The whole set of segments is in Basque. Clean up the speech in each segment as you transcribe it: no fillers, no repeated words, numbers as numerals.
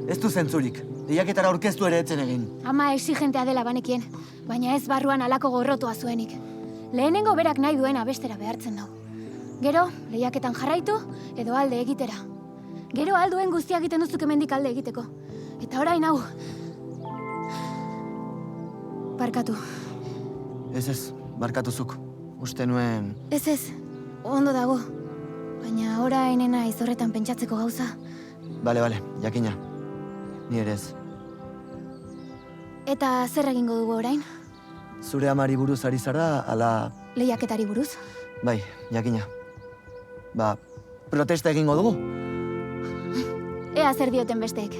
Ez du zentzurik. Lehiaketara aurkeztu ere etzen egin. Ama exigentea dela banekien, baina ez barruan alako gorrotua zuenik. Lehenengo berak nahi duena bestera behartzen dau. Gero, lehiaketan jarraitu edo alde egitera. Gero alduen guztia egiten duzuk hemendik alde egiteko. Eta orain hau... Barkatu. Ez, barkatuzuk. Uste nuen... Ez, ondo dago. Baina orainena izorretan pentsatzeko gauza. Bale, jakina. Ni ere ez. Eta zer egingo dugu orain? Zure amari buruz ari zara, ala... Lehiaketari buruz? Bai, jakina. Protesta egingo dugu? Ea zer dioten besteek.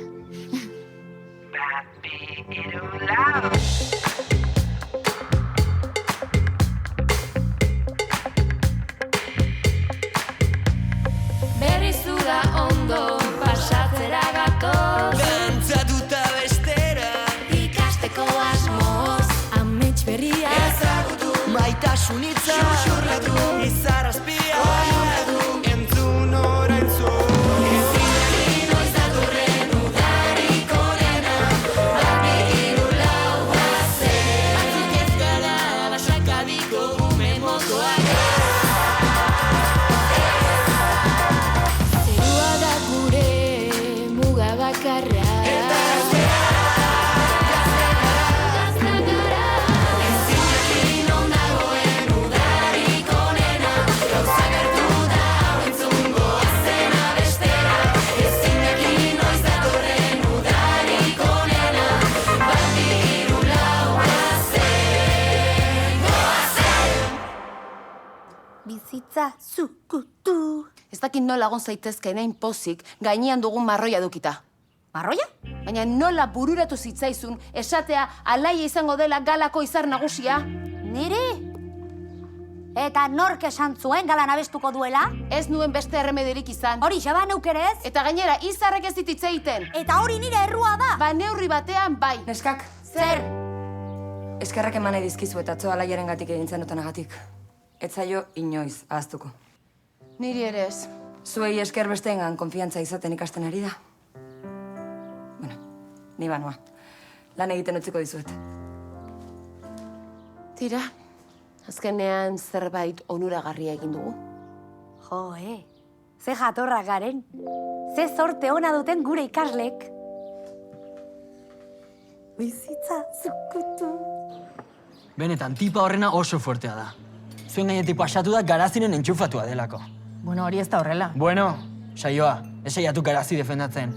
Berrizu da ondo pasatzera gatoz, Dantzatuta bestera ikasteko asmoz, amets berria ezagutu, maitasun hitza xuxurlatu, izarazpia oiunatu, entzun orain zu. Ezinekin noiz datorren udarik onena, bat bi hiru lau bazen. Batzuk ez gara basakadiko gume motoak. Zerua da gure muga bakarra. Gazta gara, ezinekin non dagoen udarik onena, gauza gertu da entzungo azena bestera. Ezinekin noiz datorren udarik onena, bat bi hiru lau bazen. Bizitza zukutu. Ez dakit nola egon zaitezkeen hain pozik gainean dugun marroia dukita. Marroia? Baina nola bururatu zitzaizun esatea alaia izango dela galako izar nagusia? Niri? Eta nork esan zuen galan abestuko duela? Ez nuen beste erremedirik izan. Hori xaba neukerez? Eta gainera, izarrek ez dititze egiten. Eta hori nire errua da? Ba neurri batean bai. Neskak, Zer? eskerrak eman nahi dizkizu eta atzo alaiaren gatik egin zenuten. Ez zaio inoiz ahaztuko. Niri ere ez. Zuei esker besteengan konfiantza izaten ikasten ari da. Bueno, ni banoa. Lan egiten utziko dizuet. Tira, azkenean zerbait onuragarria egin dugu. Jo, ze jatorrak garen. Ze zorte ona duten gure ikaslek. Bizitza zukutu. Benetan, tipa horrena oso fuertea da. Zuen gainetik pasatu da garazinen entxufatua delako. Bueno, hori ez da horrela. Bueno, saioa, ez saiatu garazi defendatzen.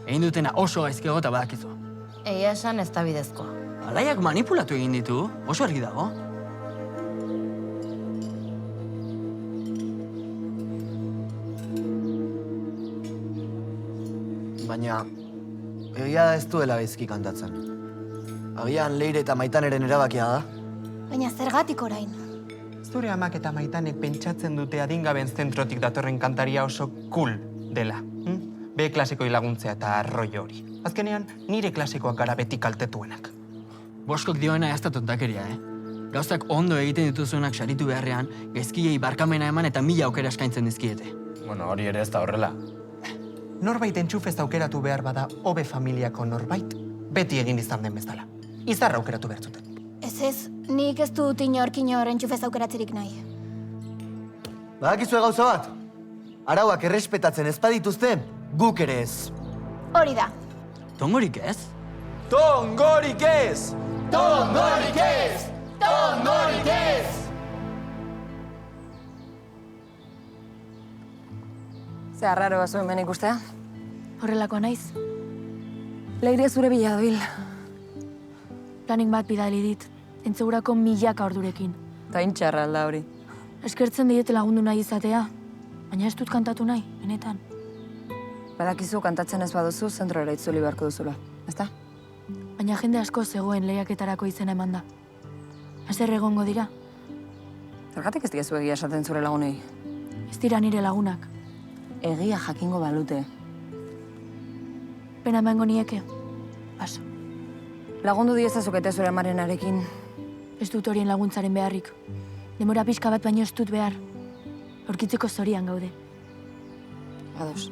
Egin dutena oso gaizkego eta badakizu. Egia esan ez da bidezkoa. Alaiak manipulatu egin ditu, oso argi dago. Baina, egia da ez duela gaizki kantatzen. Agian Leire eta Maitaneren erabakia da. Baina zergatik orain? Zure amak eta Maitanek pentsatzen dute adingaben zentrotik datorren kantaria oso cool dela. B klasikoi laguntzea eta arroio hori. Azkenean, nire klasikoak gara beti kaltetuenak. Boskok dioena ez da tontakeria, Gauzak ondo egiten dituzuenak saritu beharrean, gaizkiei barkamena eman eta 1000 aukera eskaintzen dizkiete. Bueno, hori ere ez da horrela. Norbait entxufez aukeratu behar bada hobe familiako norbait, beti egin izan den bezala. Izarra aukeratu behar zuten. Ez, nik ez dut inor entxufez aukeratzerik nahi. Badakizue gauza bat? Arauak errespetatzen ez badituzte, guk ere ez. Hori da. Tongorik ez? Tongorik ez! Tongorik ez! Tongorik ez! Ze arraroa zuen ben ikustea? Horrelako naiz. Leire zure bila dobil. Planik bat bidali dit, entzegurako 1000 ordurekin. Ta intxarra alda hori. Eskertzen diete lagundu nahi izatea, baina ez dut kantatu nahi, benetan. Badakizu kantatzen ez baduzu zentrora itzuli beharko duzula, ezta? Baina jende asko zegoen lehiaketarako izena eman da. Hazer egongo dira, Zergatik ez diezu egia esaten zure lagunei? ez dira nire lagunak. Egia jakingo balute. Pena emango nieke, paso. Lagundu diezazukete zure amarenarekin. Ez dut horien laguntzaren beharrik. Demora pixka bat baino ez dut behar. Aurkitzeko zorian gaude. Ados.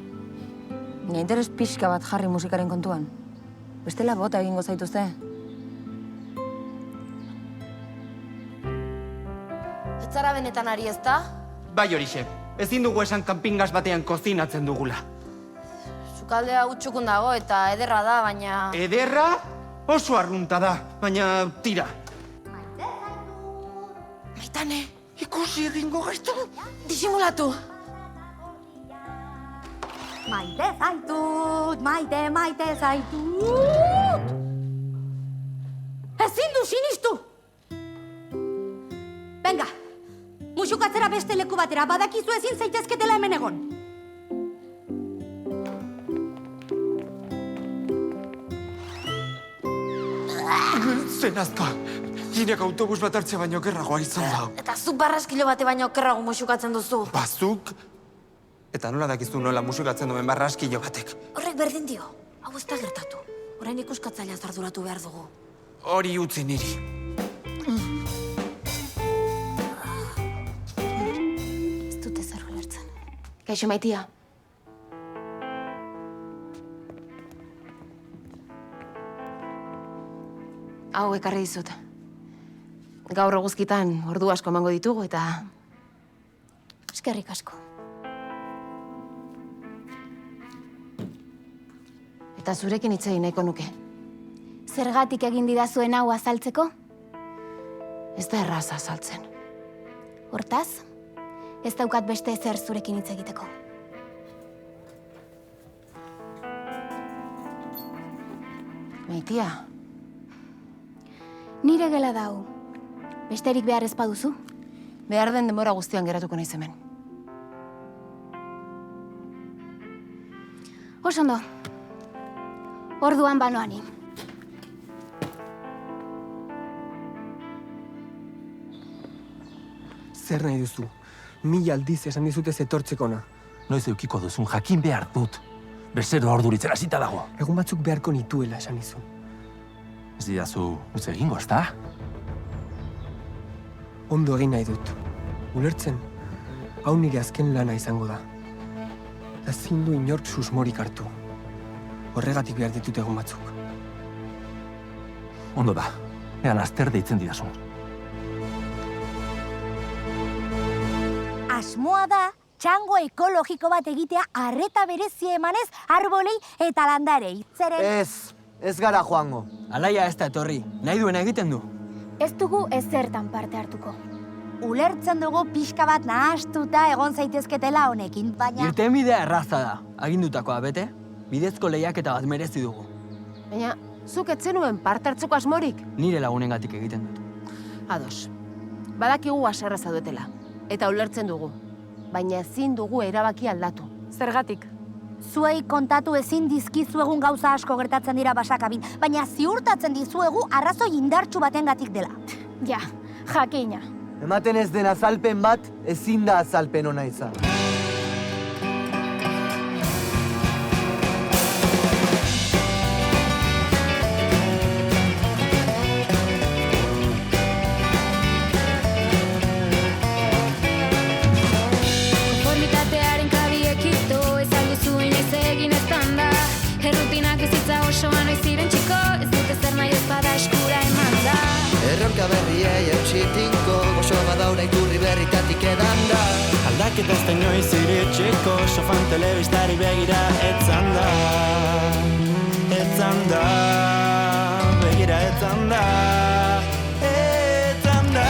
Baina interes pixka bat jarri musikaren kontuan. Bestela bota egingo zaituzte. Ez zara benetan ari ezta? Bai horixe, ezin dugu esan kanpingaz batean kozinatzen dugula. Sukaldea gutxukun dago eta ederra da, baina... Ederra? Oso arrunta da, baina tira. Maitane, Ikusi egingo gaitu. disimulatu! Maite zaitut, maite zaitut! Ezin du sinistu! Venga, musukatzera beste leku batera, badakizu ezin zaitezketela hemen egon. Zenazka, jinek autobus bat hartze baino kerragoa izan da. Eta zu barraskilo bate baino okerrago musukatzen duzu. Bazuk? Eta nola dakizu nola musikatzen duen barraskilo batek? Horrek berdin dio. Hau ez da gertatu. Orain ikuskatzailea arduratu behar dugu. Hori utzi niri. Ez dute zer ulertzen. Kaixo Maitia. Hau ekarri dizut. Gaur eguzkitan ordu asko emango ditugu eta... Eskerrik asko. Eta zurekin hitz egin nahiko nuke. Zergatik egin didazuen hau azaltzeko? Ez da erraza azaltzen. Hortaz, ez daukat beste ezer zurekin hitz egiteko. Maitia, Nire gela da hau. Besterik behar ez baduzu? behar den denbora guztian geratuko naiz hemen. Oso ondo. Orduan banoani. Zer nahi duzu? 1000 aldiz esan dizute etortzekona. Noiz eukiko duzun jakin behar dut. Bezero orduritzen hasita dago. Egun batzuk beharko nituela esan izun. Ez didazu utz egingo, ezta? Ondo egin nahi dut. Ulertzen, hau nire azken lana izango da. Eta ezin du inork susmorik hartu. Horregatik behar ditut egun batzuk. Ondo da, ean azter deitzen didazun. Asmoa da, txango ekologiko bat egitea arreta berezia emanez arbolei eta landarei. Zeren... Ez gara joango. Alaia ez da etorri, nahi duena egiten du. Ez dugu ezertan parte hartuko. Ulertzen dugu pixka bat nahastuta egon zaitezketela honekin, baina... Irtenbidea erraza da, agindutakoa bete, bidezko lehiaketa bat merezi dugu. Baina, zuk ez zenuen parte hartzeko asmorik? Nire lagunengatik egiten dut. Ados. Badakigu haserreza duetela. Eta ulertzen dugu. Baina ezin dugu erabaki aldatu. Zergatik? Zuei kontatu ezin dizkizuegun gauza asko gertatzen dira basakabin, baina ziurtatzen dizuegu arrazoi indartsu batengatik dela. Ja, jakina. Ematen ez den azalpen bat, ezin da azalpen ona izan. Konformitatearen kabiekito, ez alduzu inoiz egin eztan da. Errutinak bizitza osoan oiz ziren txiko, ez dute zer nahi ez bada eskura eman da. Erronka berriei eutxitinko, gozo badaura iturri berritatik edan da. Aldaketa ez da inoiz iritsiko, sofan telebistari begira etzan da. Etzan da, begira etzan da. Etzan da.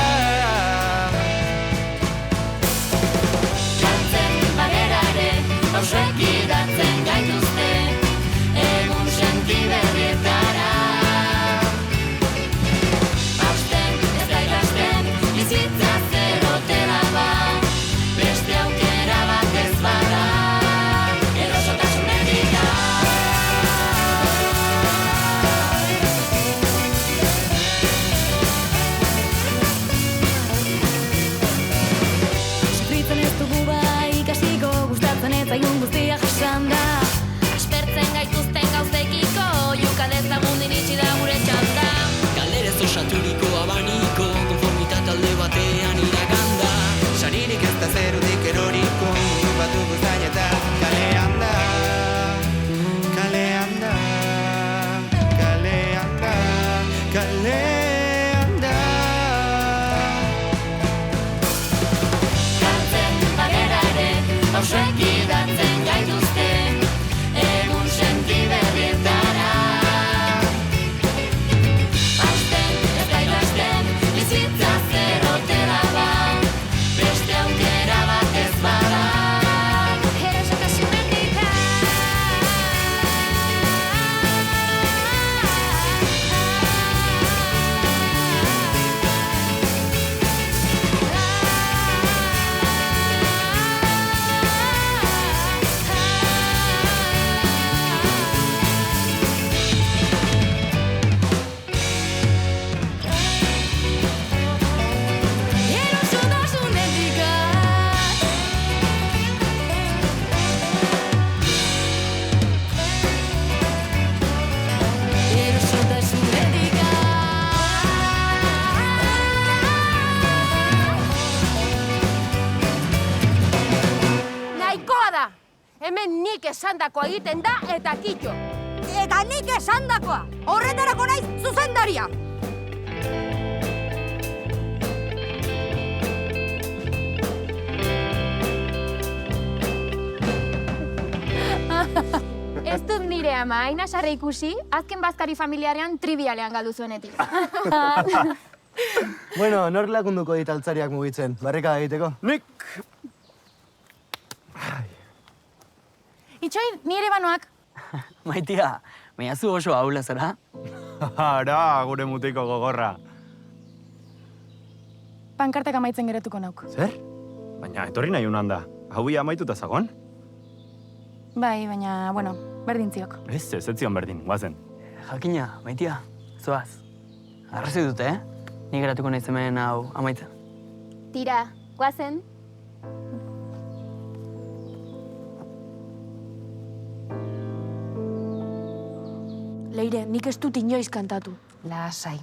Jantzen bagerare, pausoek idatzen gaituzte, egun senti berrietara. Bizitza zerotela ba, beste aukera bat ez bada, erosotasunetik da. Sufritzen ez dugu bai ikasiko, gustatzen ez zaigun guztia jasan da. Aspertzen gaituzten gauzekiko, juka dezagun iritsi da gure txanda. Galderez osaturiko abaniko, konformitate alde batean iraganda. Saririk ez da zerudik eroriko, mundu batu guztain eta kalean da. Gonbidatzen gaituzte egun senti berrietara. Hasten ez gaituzten bizitza zer ote da ba, beste aukera bat ez bada. Hemen nik esandakoa egiten da eta kitxo. Eta nik esandakoa! Horretarako naiz zuzendaria! Ez dut nire ama, hain asarre ikusi, azken bazkari familiarean trivialean galdu zuenetik. Bueno, nork lagunduko dit altzariak mugitzen, barrika egiteko? Nik! Itxoin, nire banoak. Maitia, baina zu oso haula zara? Ara, gure mutiko gogorra. Pankartak amaitzen geratuko nauk. Zer? Baina, etorri nahi unan da. Hau ia amaituta zagon? Bai, baina, bueno, berdintziok. Ez zion berdin, guazen. Jakina, Maitia, zoaz. Arrazi dute, Ni geratuko naiz hemen hau amaitzen. Tira, guazen. Leire, nik ez dut inoiz kantatu. Lasai.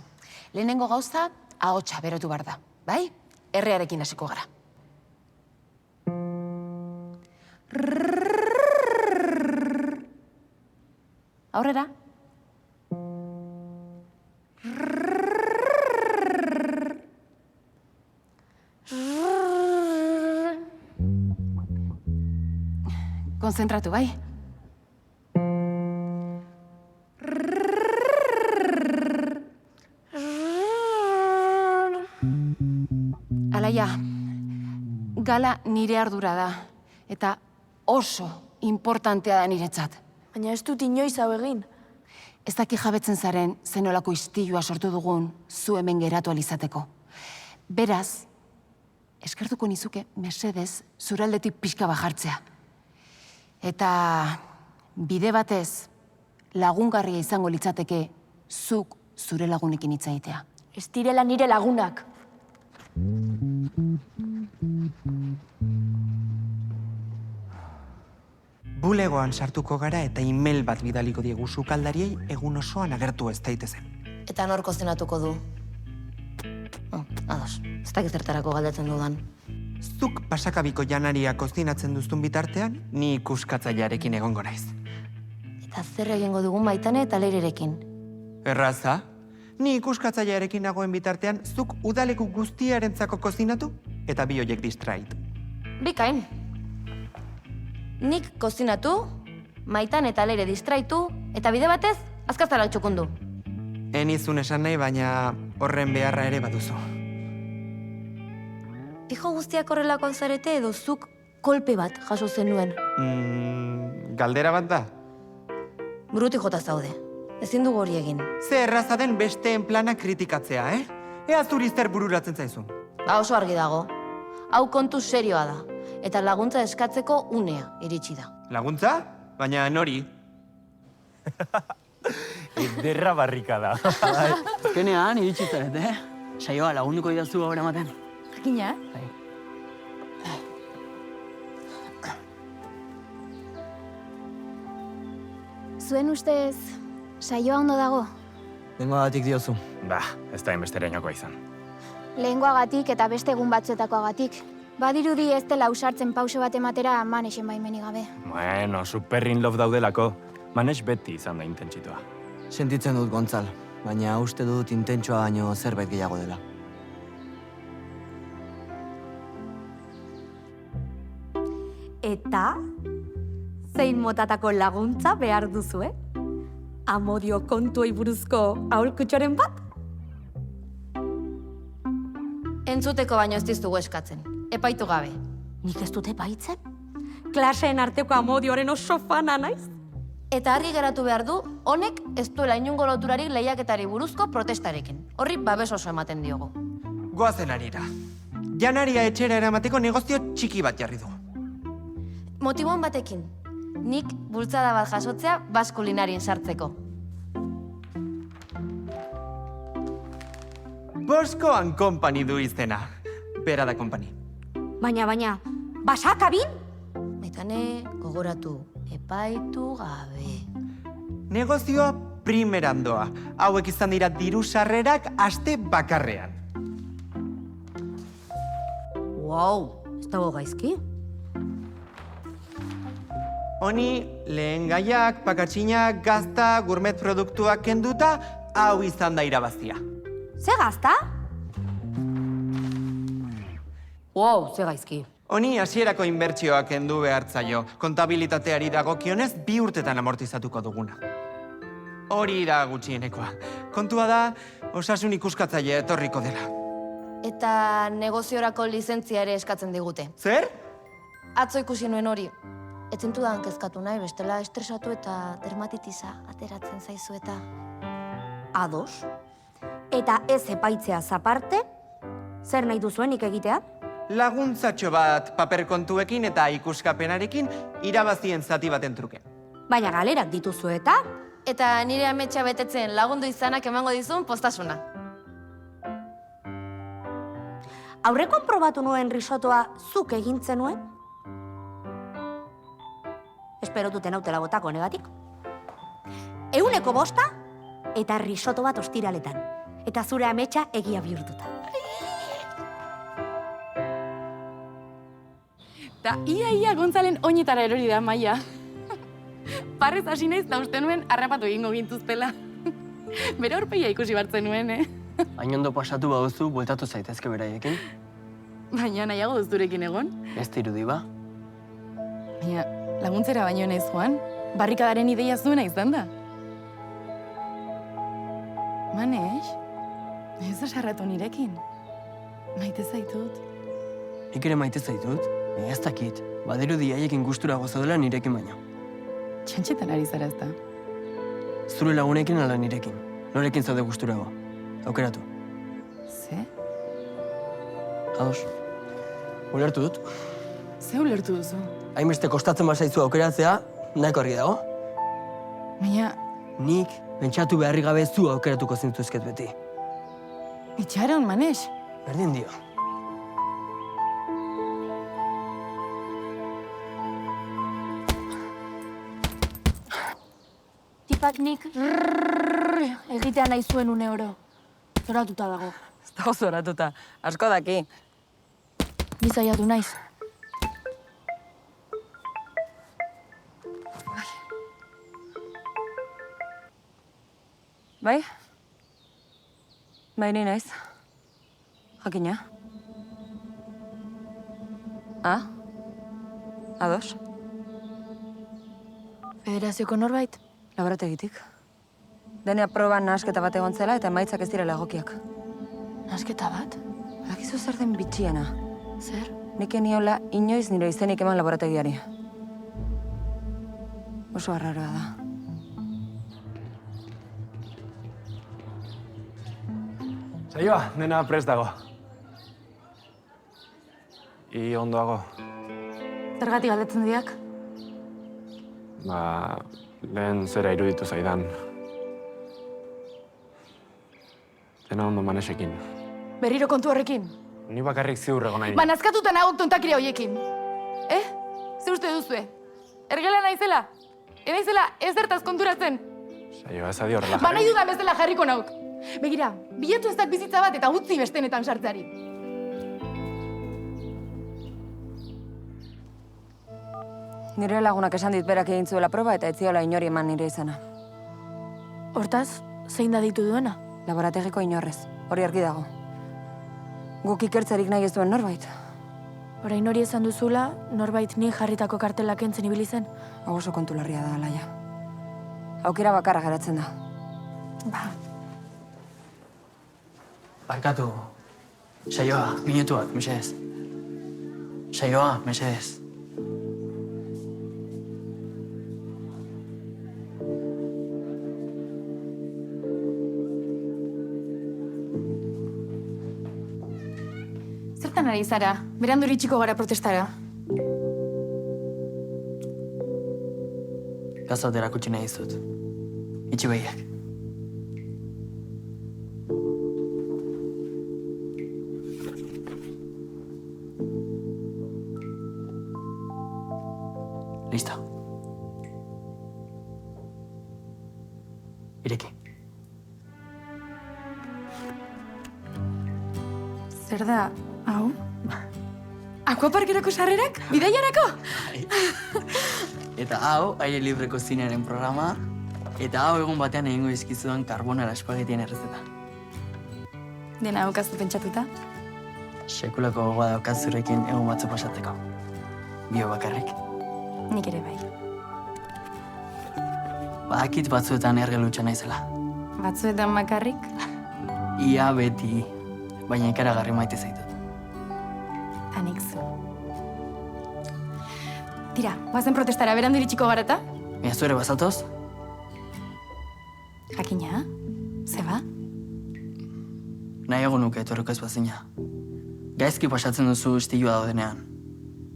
Lehenengo gauza, ahotsa berotu behar da, bai? Herriarekin hasiko gara. Aurrera. Konzentratu, bai? Alaia, gala nire ardura da, eta oso importantea da niretzat. Baina ez dut inoiz hau egin. Ez daki jabetzen zaren zenolako istilua sortu dugun zu hemen geratu alizateko. Beraz, eskertuko nizuke mesedez zuraldetik pixka bajartzea. Eta bide batez lagungarria izango litzateke zuk zure lagunekin hitz egitea. Ez direla nire lagunak. Bulegoan sartuko gara eta email bat bidaliko diegu sukaldariei egun osoan agertu ez daitezen. Eta nor kozinatuko du? Ados, ez dakit zertarako galdetzen dudan. Zuk pasakabiko janaria kozinatzen duztun bitartean, ni ikuskatzailearekin egongo naiz. Eta zer egingo dugun Maitane eta Leirerekin? Erraza, ni ikuskatzailearekin nagoen bitartean, zuk udaleku guztiarentzako kozinatu eta bi horiek distraitu. Bikain. Nik kozinatu, Maitan eta Leire distraitu, eta bide batez, azkaztara txukundu. Enizun esan nahi, baina horren beharra ere baduzu. Pijo guztiak horrelakoak zarete edo zuk kolpe bat jaso zenuen. Galdera bat da? Burutik jota zaude. Ezin dugu hori egin. Ze erraza den besteen plana kritikatzea, Ea zuri zer bururatzen zaizun. Ba oso argi dago. Hau kontu serioa da. Eta laguntza eskatzeko unea iritsi da. Laguntza? Baina nori? Ederra barrika da. Azkenean, iritsi zaret, Saioa lagunduko idazu gaur ematen. Jakina? Bai. Zuen ustez, saioa ondo dago? Lehengoagatik diozu. Ba, ez da inbesterainokoa izan. Lehengoagatik eta beste egun batzuetakoagatik. Badirudi ez dela ausartzen pauso bat ematera manexen baimenik gabe. Bueno, superrin love daudelako. Manex beti izan da intentsitua. Sentitzen dut, Gontzal, baina uste dut intentsua baino zerbait gehiago dela. Eta zein motatako laguntza behar duzue? Amodio kontuei buruzko aholkutxoren bat? Entzuteko baino ez diztugu eskatzen. Epaitu gabe. Nik ez dut epaitzen? Klaseen arteko amodioaren oso fana naiz? Eta argi geratu behar du, honek ez duela inungo loturarik lehiaketari buruzko protestarekin. Horri babes oso ematen diogu. Goazen arira. Janaria etxera eramateko negozio txiki bat jarri du. Motibon batekin, nik bultzada bat jasotzea baskulinarien sartzeko. Bosco and Company du izena. Bera da company. Baina, basakabin? Maitane, gogoratu, epaitu gabe. Negozioa primeran doa. Hauek izan dira diru sarrerak aste bakarrean. Wow, ez dago gaizki. Honi, lehen gaiak, pakatxinak, gazta, gourmet produktuak kenduta, hau izan da irabazia. Ze gazta? Wow, ze gaizki. Honi hasierako inbertsioak kendu behartzaio, kontabilitateari dagokionez 2 urtetan amortizatuko duguna. Hori da gutxienekoa. Kontua da, osasun ikuskatzaile etorriko dela. Eta negoziorako lizentzia ere eskatzen digute. Zer? Atzo ikusi nuen hori. Etzintu da hankezkatu nahi, bestela estresatu eta dermatitisa ateratzen zaizu eta... Ados. Eta ez epaitzea zaparte, zer nahi duzuenik egitea? Laguntzatxo bat paper kontuekin eta ikuskapenarekin irabazien zati baten truke. Baina galerak dituzu eta? Eta nire ametsa betetzen lagundu izanak emango dizun postasuna. Aurrekon probatu nuen risotoa zuk egintzen nuen? Espero duten hautela botako negatik. 100% eta risoto bat ostiraletan. Eta zure ametsa egia bihurtuta. Ta ia Gontzalen oinetara erori da Maia. Parrez hasi naiz da uste nuen harrapatu egingo gintuztela. Bere aurpegia ikusi bartzen nuen, Hain ondo pasatu baduzu, bueltatu zaitezke beraiekin. Baina nahiago duzurekin egon. Ez dirudi ba? Baina laguntzera baino naiz joan, barrikadaren ideia zuena izan da. Manex, ez asarratu nirekin. Maite zaitut. Nik ere maite zaitut, ez dakit. Badirudi haiekin gustura gozaudela nirekin baino. Txantxetan ari zara ez da. Zure lagunekin ala nirekin. Norekin zaude gusturago. Aukeratu. Ze? Ados. Ulertu dut. Ze ulertu duzu? Hainbeste kostatzen bazaizu aukeratzea, nahiko argi dago. Baina... Nik, pentsatu beharri gabe zu aukeratuko zintuzket beti. Itxaron, Manex. Berdin dio. Tipak nik egitea nahi zuen une oro. Zoratuta dago. Ez dago zoratuta. Asko daki. Ni saiatu naiz. Bai? Bai, ni naiz. Jakina. Ados? Federazioko norbait? Laborategitik. Denea proban nahasketa bat egon zela eta emaitzak ez direla egokiak. Nahasketa bat? Badakizu zer den bitxiena. Zer? Nik eniola inoiz nire izenik eman laborategiari. Oso arraroa da. Saioa, dena prest dago. Ondoago. Zergatik galdetzen diak? Lehen zera iruditu zaidan. Dena ondo Manexekin. Berriro kontu horrekin? Ni bakarrik ziur egon nahi. Nazkatuta nagok tontakire hoiekin. Ze uste duzue? Ergela naizela? Naizela ez zertaz konturatzen? Saioa, ez adi horrela Ba nahi dudan bezala jarriko nauk. Begira, bilatu ez dak bizitza bat eta utzi bestenetan sartzeari. Nire lagunak esan dit berak egin zuela proba eta ez ziola inori eman nire izena. Hortaz, zein da ditu duena? Laborategiko inorrez, hori argi dago. Guk ikertzerik nahi ez duen norbait. Orain hori esan duzula, norbait ni jarritako kartelak kentzen ibili zen? Hau oso kontu larria da, Alaia. Aukera bakarra geratzen da. Ba. Barkatu. Saioa, minutuak, mesedez. Saioa, mesedez. Zertan ari zara? Berandu iritsiko gara protestara. Gauza bat erakutsi nahi dizut. Itxi behiak. Listo. Ireki. Zer da, hau? Aquaparkerako sarrerak? Bidaiarako? Eta hau, aire libreko zinearen programa, eta hau egun batean egingo izkizudan karbonara espagetien errezeta. Dena haukaztu pentsatuta? Sekulako gogoa daukaz zurekin egun batzu pasatzeko. Bio bakarrik. Nik ere bai. Badakit batzuetan ergelutxa naizela. Batzuetan bakarrik? Ia beti, baina ikaragarri maite zaitut. Anik zu. Tira, bazen protestara, berandu iritsiko gara eta? Ea zu ere bazatoz? Jakina, zeba? Nahiago nuke etorriko ez bazina. Gaizki pasatzen duzu istilua daudenean.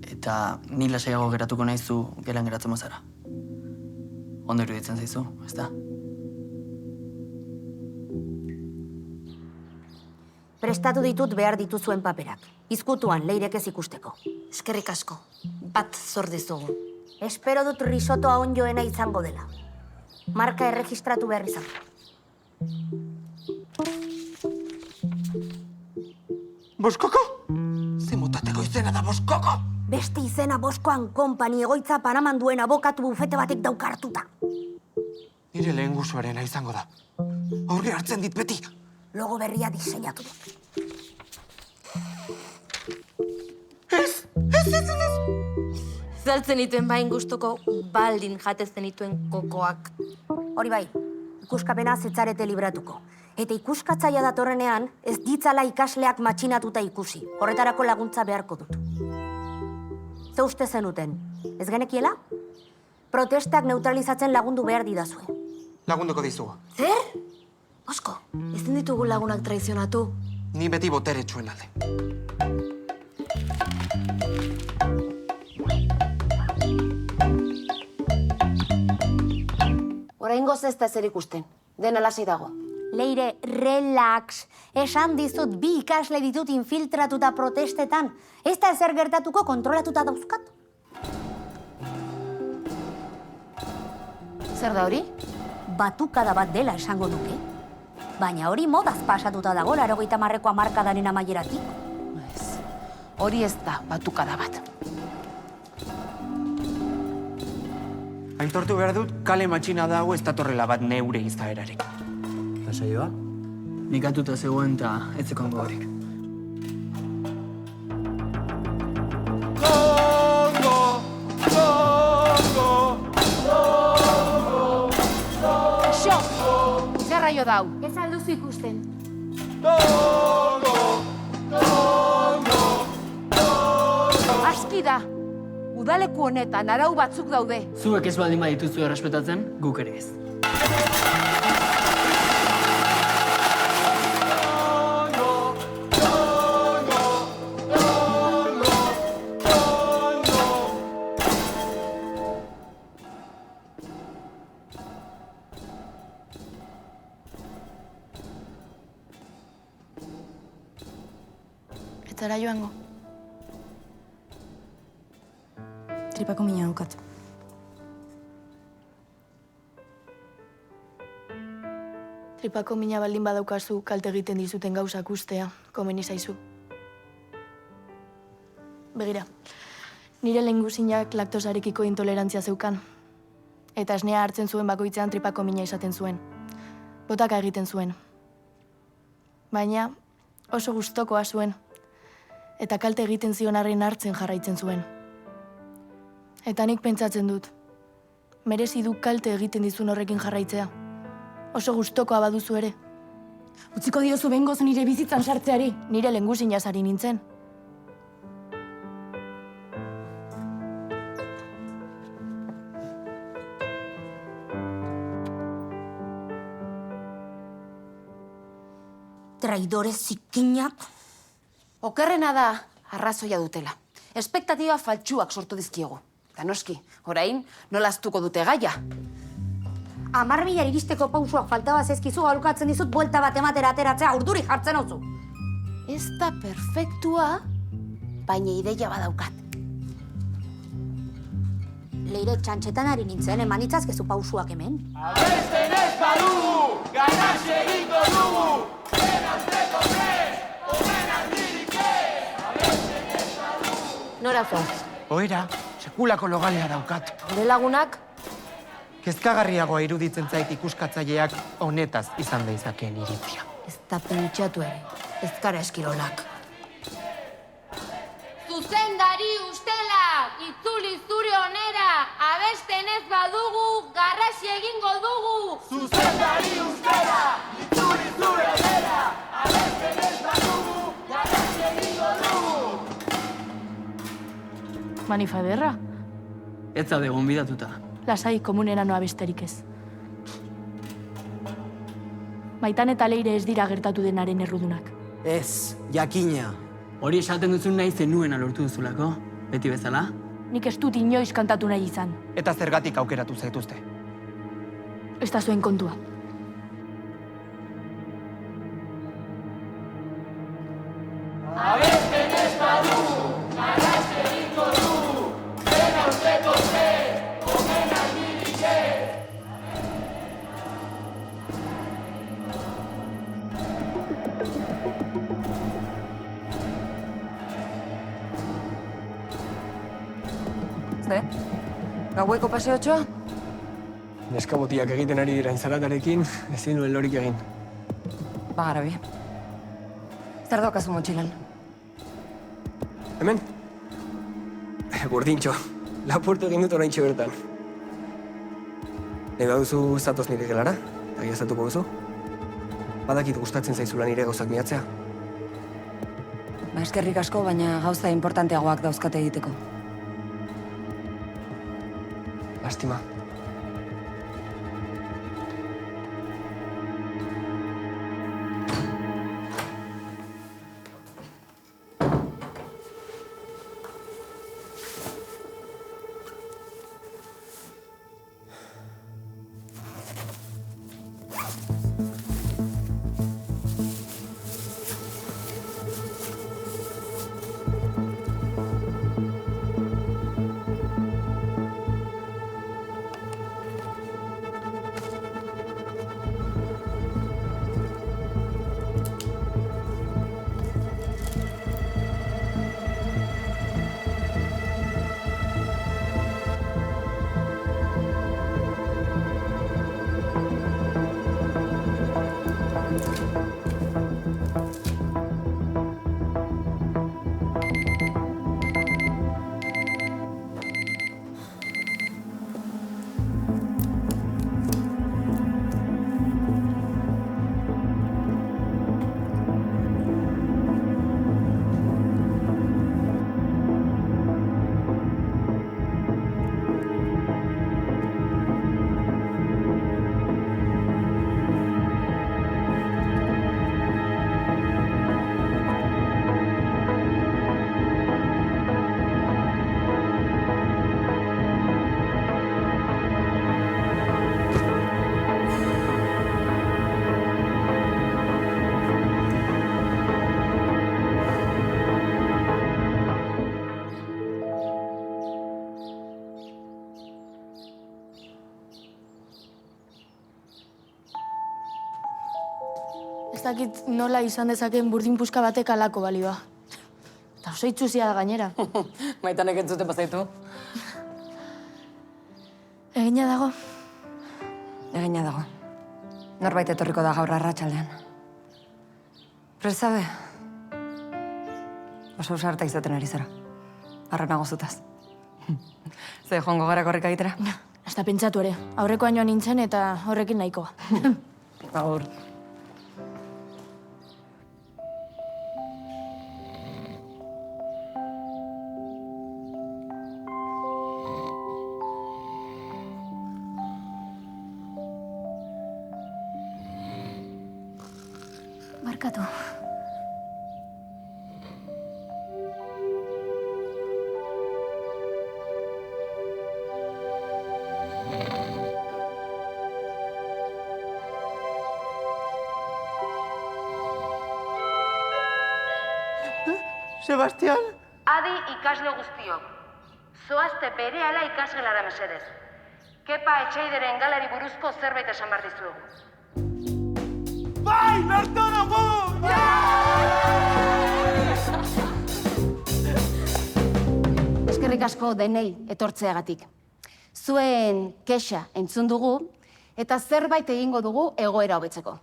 Eta ni lasaiago geratuko naizu gelan geratzen bazara. Ondo iruditzen zaizu, ezta? Prestatu ditut behar dituzuen paperak. Izkutuan leirek ez ikusteko. Eskerrik asko. Bat zor dizugu. Espero dut risotoa onjoena izango dela. Marka erregistratu behar izan. Boskoko? Ze motateko izena da Boskoko? Beste izena Boskoan Company egoitza Panaman duen abokatu bufete batek daukartuta. Nire lehen guzuarena izango da. Aurre hartzen dit beti. Logo berria diseinatu dut. Zaltzen dituen bain gustoko baldin jatezten dituen kokoak. Hori bai, ikuskapena zetzarete libratuko. Eta ikuskatzaia datorrenean, ez ditzala ikasleak matxinatuta ikusi. Horretarako laguntza beharko dut. Ze uste zenuten, ez genekiela? Protestak neutralizatzen lagundu behar didazue. Lagunduko dizugu. Zer? Osko, ezin ditugu lagunak traizionatu. Ni beti boteretsuen alde. Oraingoz ez da zer ikusten. Dena lasai dago. Leire, relax. Esan dizut bi ikasle ditut infiltratuta protestetan. Ez da ezer gertatuko kontrolatuta dauzkat. Zer da hori? Batukada bat dela esango nuke. Baina hori modaz pasatuta dago 80ko hamarkadaren amaieratik. Ez. Hori ez da batukada bat. Aitortu behar dut, kale matxina dago ez datorrela bat neure izaerarik. Eta saioa? Nik atuta zegoen eta ez zekon gogorik. Xo! Zer raio dau? Ez alduzu ikusten. Aski da! Udaleku honetan arau batzuk daude. Zuek ez baldin badituzu errespetatzen, guk ere ez. Ez zara joango. Tripako mina daukat. Tripako mina baldin badaukazu kalte egiten dizuten gauzak ustea, komeni zaizu. Begira, nire lehengusinak laktosarekiko intolerantzia zeukan. Eta esnea hartzen zuen bakoitzean tripako mina izaten zuen. Botaka egiten zuen. Baina oso gustokoa zuen. eta kalte egiten zion arren hartzen jarraitzen zuen. Eta nik pentsatzen dut, merezi du kalte egiten dizun horrekin jarraitzea. Oso gustokoa baduzu ere. Utziko diozu behingoz nire bizitzan sartzeari. Nire lengusinaz ari nintzen. Traidore zikinak. Okerrena da, arrazoia dutela. Espektatiba faltsuak sortu dizkiegu. Eta noski, orain, nolaztuko dute gaia. 10.000 iristeko pausuak faltaba zezkizu, galukatzen dizut buelta bat ematera ateratzea urduri jartzen hauzu. Ez da perfektua, baina ideia badaukat. Leire txantxetan ari nintzen, eman itzazkezu pausuak hemen. Abesten ez badugu, ganax egingo dugu! Zenazteko prez, omen handirik ez! Abesten ez badugu! Nora zoaz? Oera, sekulako logalea daukat. Gure lagunak? Kezkagarriagoa iruditzen zait ikuskatzaileak honetaz izan deizakeen iritzia. Ez da pentsatu ere, ez gara eskirolak. Zuzendari ustelak, itzuli zure onera, abesten ez badugu, garrasi egingo dugu. Zuzendari ustelak, itzuli zure onera, abesten ez badugu, garrasi egingo dugu. Manifa ederra? Ez zaude gonbidatuta. Lasai komunera noa besterik ez. Maitan eta Leire ez dira gertatu denaren errudunak. Ez, jakina. Hori esaten duzun nahi zenuen alortu duzulako, beti bezala? Nik ez dut inoiz kantatu nahi izan. Eta zergatik aukeratu zaituzte? Ez da zuen kontua. Abesten ez badugu, garrasi egingo dugu, zena usteko prez, omen handirik ez! Ze? Gaueko paseotxoa? Neska botiak egiten ari dira inzalatarekin, ezin nuen lorik egin. Ba, garabi. Zer daukazu motxilan? Hemen? Gurdintxo, lapurtu egin dut oraintxe bertan. Nahi baduzu zatoz nire gelara, eta giazatuko duzu. Badakit gustatzen zaizula nire gauzak miatzea. Ba, eskerrik asko, baina gauza importanteagoak dauzkate egiteko. Lastima. Ez dakit nola izan dezakeen burdin puska batek alako balioa. Eta oso itxuzia da gainera. Maitanek entzuten bazaitu. Egina dago. Egina dago. Norbait etorriko da gaur arratsaldean. Prest zaude? Oso sarta izaten ari zara. Arranago zutaz. Ze joango gara korrika egitera? Hasta pentsatu ere. Aurreko joan nintzen eta horrekin nahikoa. Agur. Barkatu. Sebastián? Adi ikasle guztiok. Zoazte berehala ikasgelara mesedez. Kepa etxaideren galari buruzko zerbait esan behar dizuegu. Bai, berto dugu! Eskerrik asko denei etortzeagatik. Zuen kexa entzun dugu eta zerbait egingo dugu egoera hobetzeko.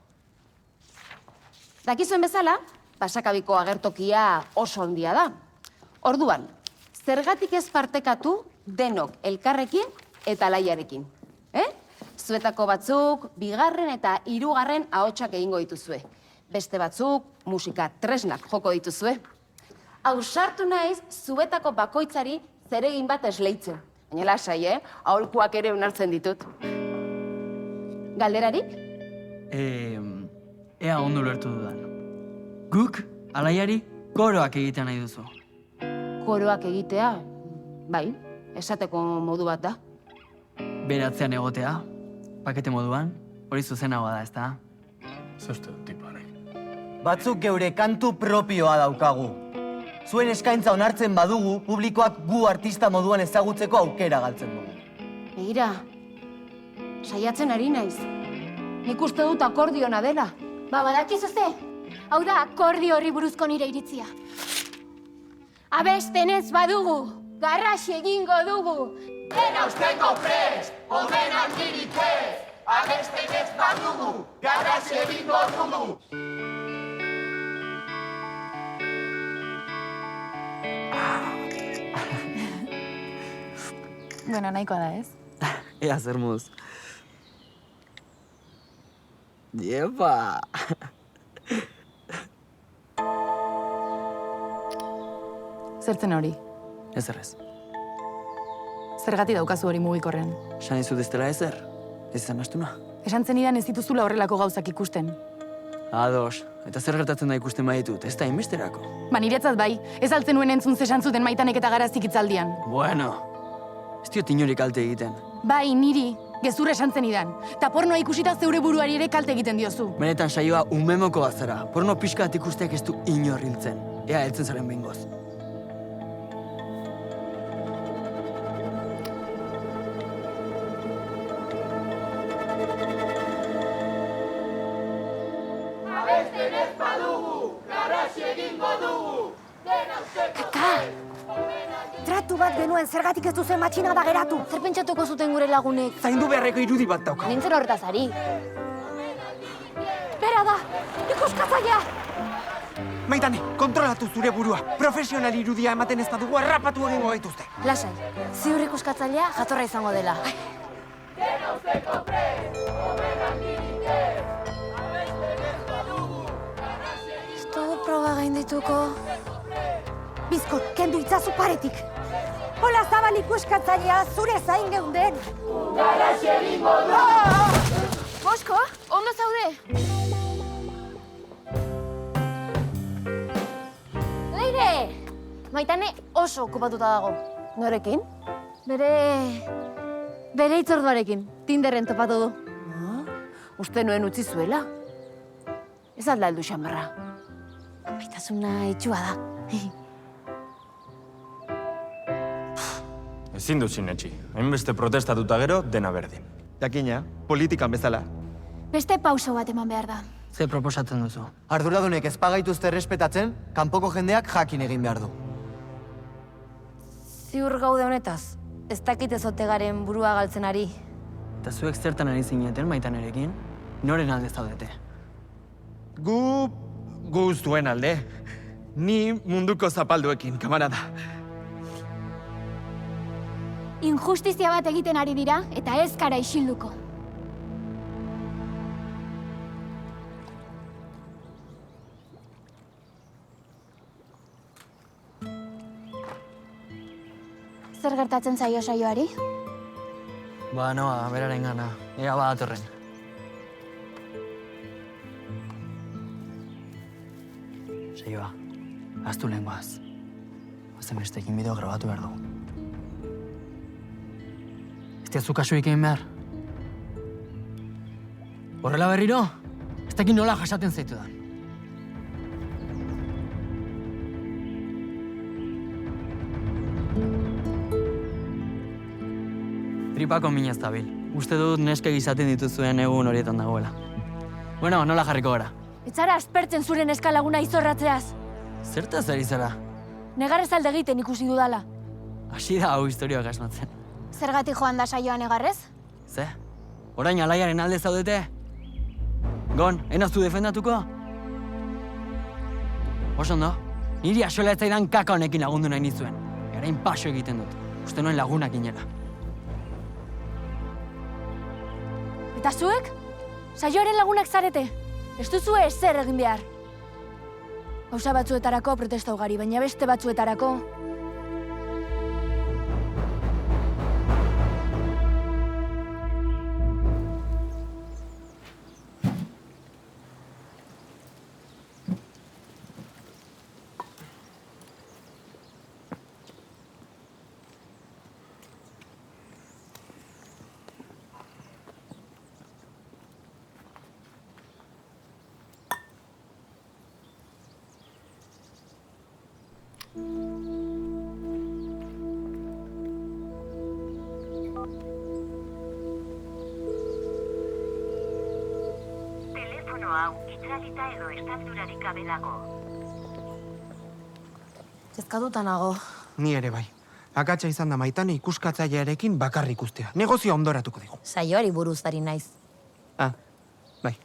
Dakizuen bezala, Pasakabiko agertokia oso handia da. Orduan, zergatik ez partekatu denok elkarrekin eta Laiarekin. Zuetako batzuk, 2. eta 3. ahotsak egingo dituzue. Beste batzuk, musika tresnak joko dituzue. Ausartu naiz, zuetako bakoitzari zeregin bat esleitzen. Baina lasai, aholkuak ere onartzen ditut. Galderarik? Ea ondo lertu dudan. Guk, Alaiari, koroak egitea nahi duzu. Koroak egitea? Bai, esateko modu bat da. Beratzean egotea, pakete moduan, hori zuzenagoa da, ezta? Zeuste dut tipuarek. Batzuk geure kantu propioa daukagu. Zuen eskaintza onartzen badugu, publikoak gu artista moduan ezagutzeko aukera galtzen dugu. Begira, saiatzen ari naiz. Nik uste dut akordiona dela. Badakizu ze? Hau da, akordio horri buruzko nire iritzia. Abestenez badugu, garras egingo dugu. Dena usteko prest, omen handirik ez. Abestenez badugu, garras egingo dugu. Bueno, nahikoa da, ez? Ea zer moduz. Iepa! Zertzen hori? Ezer ez. Zergati daukazu hori mugikorrean? Esan izut ez dela ezer? Ez izan astuna? Esan zenidan ez dituzula horrelako gauzak ikusten. Ados, eta zer gertatzen da ikusten baditut, ez da inbesterako. Ba, niretzat bai, ez altzen nuen entzun zesan zuten Maitanek eta Garazik hitzaldian. Bueno, ez diot inori kalte egiten. Bai, niri, gezurra esan zenidan. Ta pornoa ikusita zeure buruari ere kalte egiten diozu. Benetan saioa umemoko bazara, porno pixka bat ikusteak ez du inor hiltzen. Ea heltzen zaren behingoz. Abestenez badugu, garras egingo dugu. Dena usteko Tratu bat genuen zergatik ez duzen matxina da geratu. Zer pentsatuko zuten gure lagunek? Zaindu beharreko irudi bat dauka. Nintzen horretaz ari. Bera da, ikuskatzailea! Maitane, kontrolatu zure burua. Profesional irudia ematen ez badugu harrapatu egingo gaituzte. Lasai, ziur ikuskatzailea jatorra izango dela. Dena usteko prest, omen handirik ez. Abestenez badugu, garras egingo Ez dugu proba gaindituko. Bizkot, kendu itzazu paretik. Hola zabal ikuskatzailea, zure zain geunden. garras egingo dugu. Bosko, ondo zaude? Leire! Maitane oso okupatuta dago. Norekin? Bere itzorduarekin. Tinderren topatu du. Uste nuen utzi zuela. Ez alda heldu xamarra. Maitasuna itxua da. Ezin dut sinetxi. Hainbeste protestatuta gero, dena berdin. Jakina, politikan bezala. Beste pauso bat eman behar da. Ze proposatzen duzu? Arduradunek ez pagaituzte errespetatzen, kanpoko jendeak jakin egin behar du. Ziur gaude honetaz. Ez dakit ezottegaren burua galtzen ari. Eta zuek zertan ari zineten Maitanerekin? Noren alde zaudete? Gu zuen alde. Ni munduko zapalduekin, kamarada. Injustizia bat egiten ari dira, eta ez kara isilduko. Zer gertatzen zaio saioari? Ba, noa, beraren gana. Ea badatorren. Saioa, aztu lehengoaz. Hazen bestekin bideo grabatu behar dugu. Ez diazu kasuik egin behar? Horrela berriro, ez dakit nola jasaten zaitu da. Tripako minaz dabil. Uste dut neske gizaten dituzuen egun horietan dagoela. Bueno, nola jarriko gara? Ez zara aspertzen zure neska laguna izorratzeaz. Zertaz ari zara? Negarrez alde egiten ikusi dudala. Hasi da hau historioak asmatzen. Zergatik joan da saioan egarrez? Ze? Orain alaiaren alde zaudete? Gon, enaztu defendatuko? Oso ondo, niri axola ez zaidan kaka honekin lagundu nahi nizuen. Erain paso egiten dut. Uste noen lagunak inela. Eta zuek? Saioaren lagunak zarete. Ez duzu ezer egin behar. Gauza batzuetarako protesta ugari, baina beste batzuetarako... Telefono hau itzalita edo estaldurarik gabe dago. Kezkatuta nago. Ni ere bai. Akatsa izan da Maitane ikuskatzailearekin bakarrik ustea. Negozioa ondoratuko digu. Saioari buruz ari naiz. Ah, bai.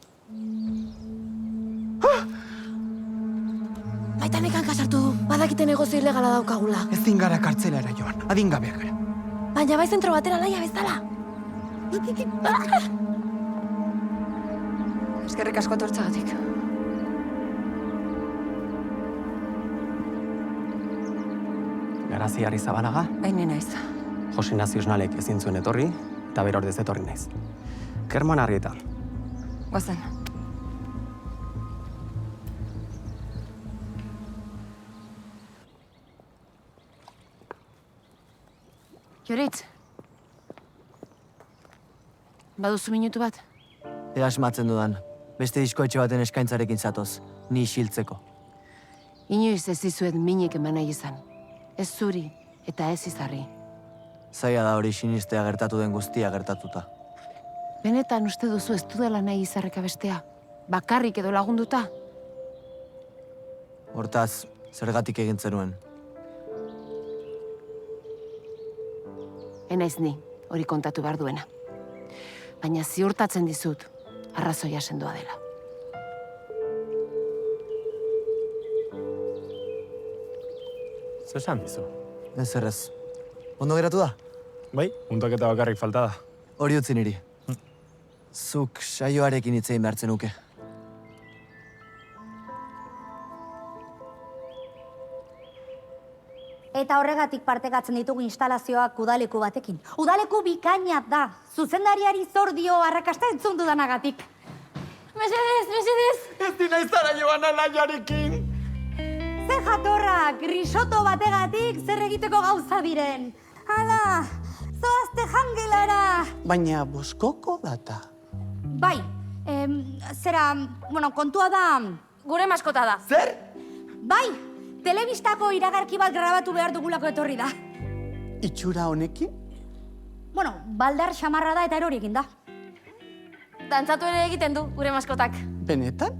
Maitanek hanka sartu du. Badakite negozio ilegala daukagula. Ezin gara kartzelara joan. Adingabeak gara. Baina bai zentro batera laia bezala. Eskerrik asko tortzagatik. Garazi Harri Zabalaga, Haini naiz. Jose Ignacio Osnalek ezin zuen etorri, eta bero ordez etorri naiz. Kerman Arrieta. Guazen. Joritz. Baduzu minutu bat? Ea asmatzen dudan. Beste diskoetxe baten eskaintzarekin zatoz. Ni isiltzeko. Inoiz ez dizuet minik eman nahi izan. Ez zuri eta ez izarri. Zaila da hori sinistea gertatu den guztia gertatuta. Benetan uste duzu ez dudala nahi izarreka bestea? Bakarrik edo lagunduta? Hortaz, zergatik egin zenuen. Enaiz ni, hori kontatu behar duena. Baina ziurtatzen dizut, arrazoia sendoa dela. Zer esan dizu? Ez errez. Ondo geratu da? Bai, muntaketa bakarrik falta da. Hori utzi niri. Zuk saioarekin hitz egin behartzen nuke. Eta horregatik partekatzen ditugu instalazioak udaleku batekin. Udaleku bikaina da. Zuzendariari zor dio arrakasta entzun dudanagatik. Mesedez, mesedez! Ez dina izara joan alaiarekin! Ze jatorrak, risoto bategatik zer egiteko gauza diren. Hala, zoazte jangelara! Baina boskoko data. Bai, kontua da... Gure maskota da. Zer? Bai, telebistako iragarki bat grabatu behar dugulako etorri da. Itxura honekin? Baldar xamarra da eta erori egin da. Dantzatu ere egiten du, gure maskotak. Benetan?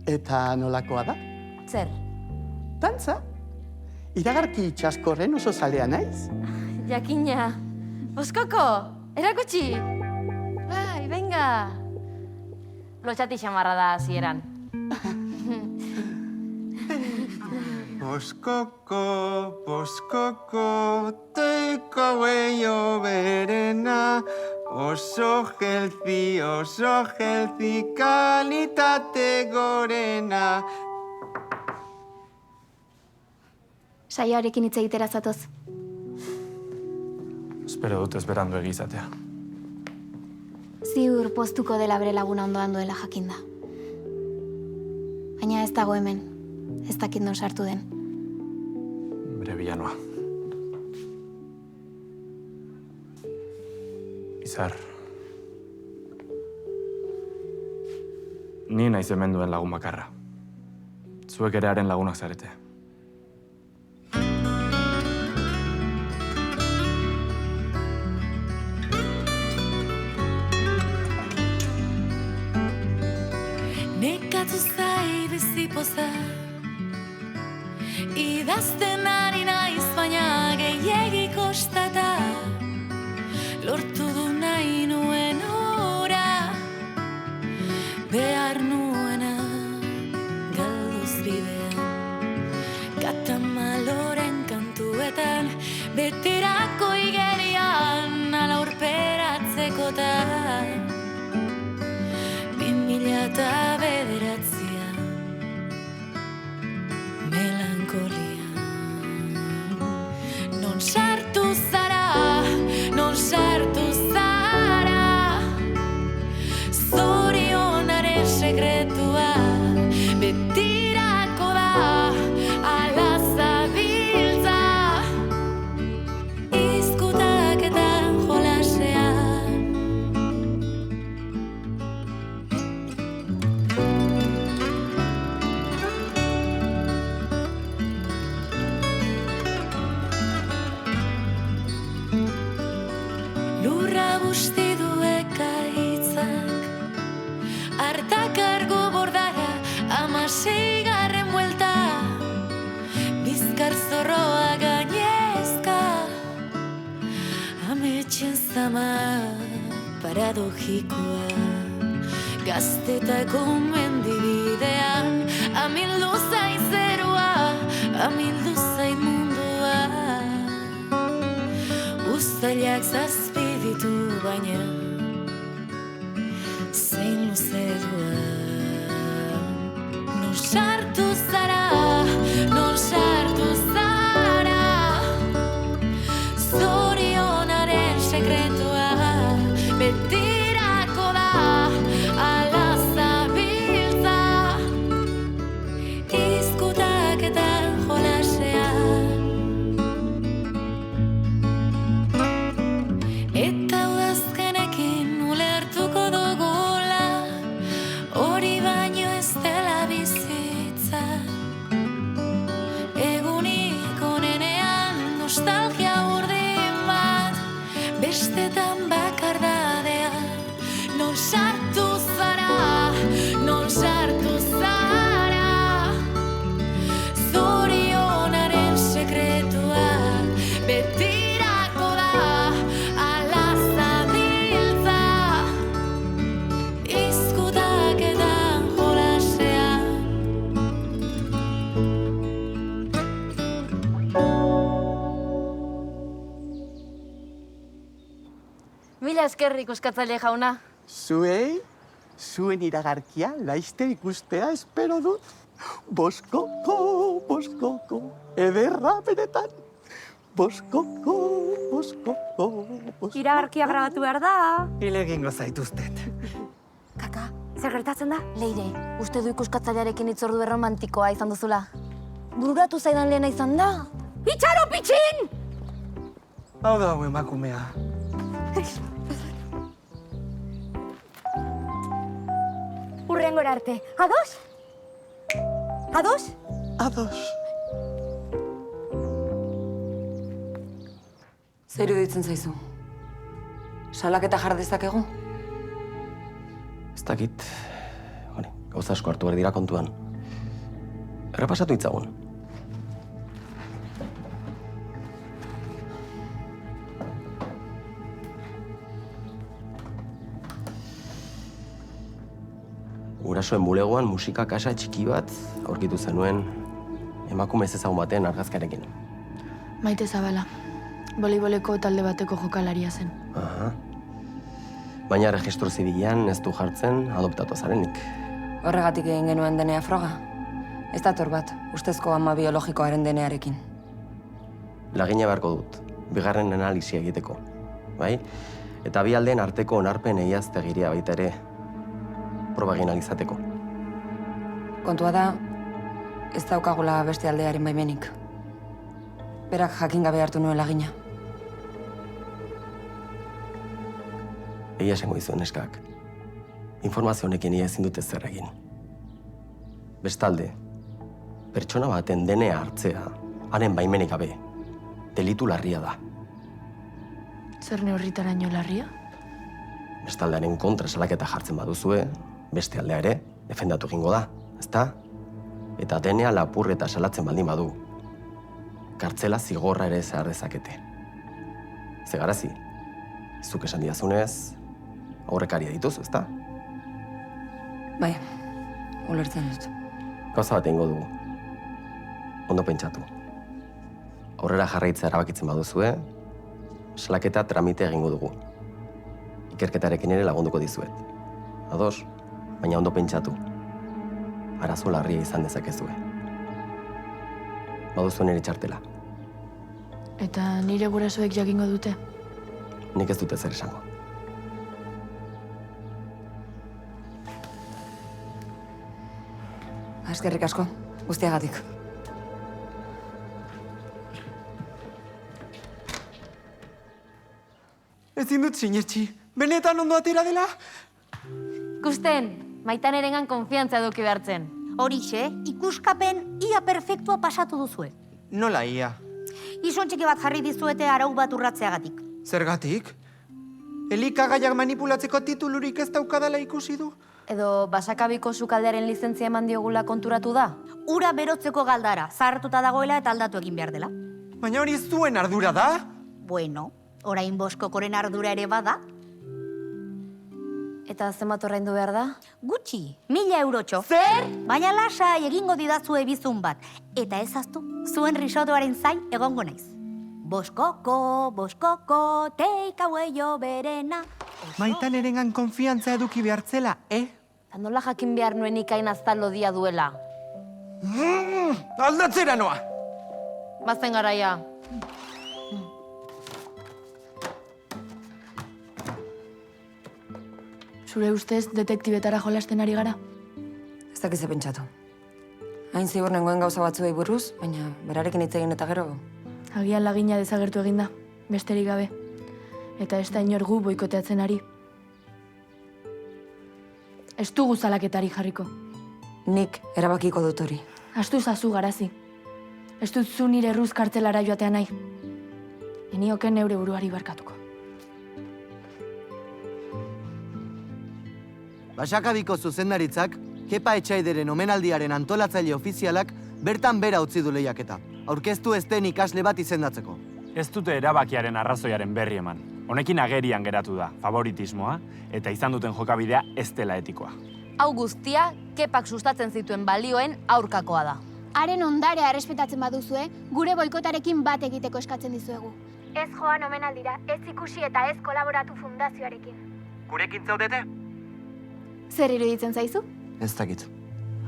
Eta nolakoa da? Zer? Dantza? Iragarki itxaskorren oso zalea naiz? Jakina. Oskoko, erakutsi. Bai, venga. Lotxati xamarra da hasieran. Boskoko, teiko gehiago berena, oso healthy, kalitate gorena. Saioarekin hitz egitera zatoz. Espero dut ez berandu egizatea. Ziur poztuko dela bere laguna ondoan duela jakinda. Baina ez dago hemen, ez dakit non sartu den. Bere bilanoa. Izar. Ni naiz hemen duen lagun bakarra. Zuek ere haren lagunak zarete. Nekatu zai bizipoza, idazten ari naiz baina gehiegi kostata, lortu du nahi nuen ora, behar nuena galduz bidean, katamaloren kantuetan, betirako igerian ala urperatzekotan. 2009 melankolia. Non sartu zara, zorionaren sekretua, betirako da, ala zabiltza, izkutaketan jolasean. Artakargo bordara, 16. buelta, bizkar zorroa gainezka, ametxen zama paradojikoa, gaztetako mendibidean, amildu zain zerua, amildu zain mundua, uztailak zazpiditu baina, zein luzerua. Non sartu zara, zorionaren sekretua, betirako da, ala zabiltza, izkutaketan jolasean. Eta udazkenekin ulertuko dugula, hori baino ez dela bizitza. Egunik onenean nostalgia urdin bat, bestetan bakardadea. Non sartu zara, zorionaren sekretua, betirako da, ala zabiltza, izkutaketan jolasean. Mila esker ikuskatzaile jauna. Zuen iragarkia laizte ikustea espero dut. Boskoko, ederra benetan. Boskoko. Iragarkia grabatu behar da. Hile egingo zaituztet. Kaka, zer gertatzen da? Leire, uste du ikuskatzailearekin hitzordu erromantikoa izan duzula. Bururatu zaidan lehena izan da. Itxaro pitxin! Hau da, emakumea. Urrengora arte. Ados? Zer iruditzen zaizu? Salaketa jar dezakegu? Ez dakit, gauza asko hartu behar dira kontuan. Errepasatu itzagun. Gurasoen bulegoan musika kasa txiki bat aurkitu zenuen emakume ezagun baten argazkarekin. Maite Zabala, boliboleko talde bateko jokalaria zen. Aha. Baina registro zibilean ez du jartzen adoptatu zarenik. Horregatik egin genuen denea froga. Ez dator bat, ustezko ama biologikoaren denearekin. Lagina beharko dut, bigarren analisia egiteko, bai? Eta bi aldeen arteko onarpen egiaztegiria baita ere, proba egin alizateko. Kontua da, ez daukagula beste aldearen baimenik. Berak jakin gabe hartu nuen lagina. Egia esango dizuen neskak. Informazio honekin ia ezin dute zer egin. Bestalde, pertsona baten denea hartzea, haren baimenik gabe, delitu larria da. Zer neurritaraino larria? Bestaldearen kontra salaketa jartzen baduzue, beste aldea ere, defendatu egingo da, ezta? Eta denea lapur eta salatzen baldin badu, kartzela zigorra ere zehar dezakete. Zegarazi, zuk esan diazunez, aurrekaria dituzu, ezta? Bai, ulertzen dut. Gauza bat egingo dugu. Ondo pentsatu. Aurrera jarraitzea erabakitzen baduzue, salaketa tramite egingo dugu. Ikerketarekin ere lagunduko dizuet. Ados, baina ondo pentsatu. Arazo larria izan dezakezue. Baduzu nire txartela. Eta nire gurasoek jakingo dute. Nik ez dute zer esango. Eskerrik asko, guztiagatik. Ezin dut sinetxi, benetan ondo atera dela? Ikusten, Maitan erengan konfiantza eduki behartzen. Horixe, ikuskapen ia perfektua pasatu duzue. Nola ia? Izon txiki bat jarri dizuete arau bat urratzeagatik. Zergatik? Elikagaiak manipulatzeko titulurik ez daukadala ikusi du? Edo Basakabiko sukaldearen lizentzia eman diogula konturatu da? Ura berotzeko galdara, zahartuta dagoela eta aldatu egin behar dela. Baina hori zuen ardura da? Bueno, orain Boskokoren ardura ere bada. Eta zenbat ordaindu behar da? Gutxi, 1000 eurotxo. Zer? Baina lasai egingo didazue bizun bat. Eta ezaztu, zuen risotoaren zain egongo naiz. Boskoko, Boskoko, take away jo berena. Maitan erengan konfiantza eduki behartzela, Eta nola jakin behar nuen ikain aztan lodia duela? Aldatzera noa! Bazen garaia. Zure ustez, detektibetara jolasten ari gara? Ez dakize pentsatu. Hain zigur nengoen gauza batzuei buruz, baina berarekin hitz egin eta gero. Agian lagina desagertu eginda, besterik gabe. Eta ez da inor gu boikoteatzen ari. Ez dugu zalaketari jarriko. Nik erabakiko dut hori. Astu zazu garazi. Ez dut zu nire erruz kartzelara joatea nahi. Enioken neure buruari barkatuko. Basakabiko zuzendaritzak, Kepa Etxaideren omenaldiaren antolatzaile ofizialak bertan bera utzi du lehiaketa. Aurkeztu ez den ikasle bat izendatzeko. Ez dute erabakiaren arrazoiaren berri eman. Honekin agerian geratu da, favoritismoa, eta izan duten jokabidea ez dela etikoa. Hau guztia, Kepak sustatzen zituen balioen aurkakoa da. Haren ondarea errespetatzen baduzue, gure boikotarekin bat egiteko eskatzen dizuegu. Ez joan omenaldira, ez ikusi eta ez kolaboratu fundazioarekin. Gurekin zaudete? Zer iruditzen zaizu? Ez dakit.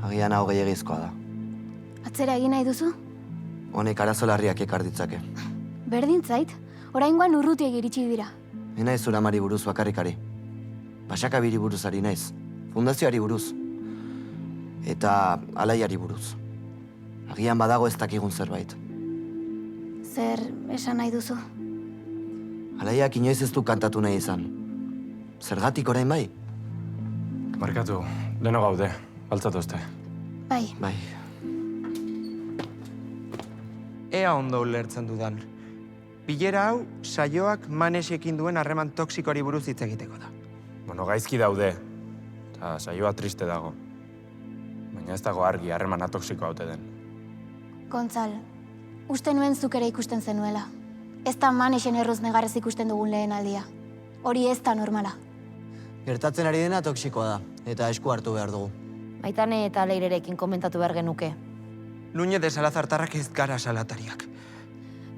Agian hau gehiagizkoa da. Atzera egin nahi duzu? Honek arazo larriak ekar ditzake. Berdin zait, oraingoan urrutiek iritsi dira. Enaiz uramari buruz bakarrikari. Basakabiri buruzari naiz. Fundazioari buruz. Eta alaiari buruz. Agian badago ez dakigun zerbait. Zer esan nahi duzu? Alaiak inoiz ez du kantatu nahi izan. Zergatik orain bai? Barkatu, deno gaude, baltzatozte. Bai. Bai. Ea ondo ulertzen dudan. Bilera hau, saioak Manesiekin duen harreman toksikoari buruz hitz egiteko da. Bueno, gaizki daude, eta saioa triste dago. Baina ez dago argi harremana toksiko haute den. Gontzal, uste nuen zuk ere ikusten zenuela. Ez da Manesen erruz negarrez ikusten dugun lehen aldia. Hori ez da normala. Gertatzen ari dena toksikoa da, eta esku hartu behar dugu. Maitane eta Leirerekin komentatu behar genuke. Luñe de Salazartarrak ez gara salatariak.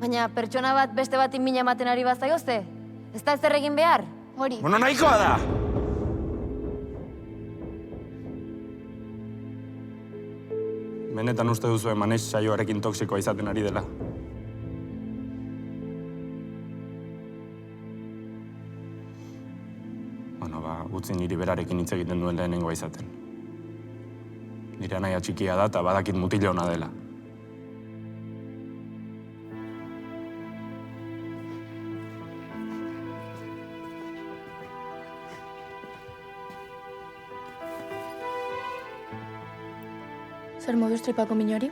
Baina pertsona bat beste bati mina ematen ari bazaio ze? Ez da ezer egin behar? Hori. Bueno, nahikoa da! Benetan uste duzu Maneix saioarekin toksikoa izaten ari dela. Bueno, utzi niri berarekin hitz egiten duen lehenengoa izaten. Nire anaia txikia da eta badakit mutila ona dela. Zer moduz tripako minori?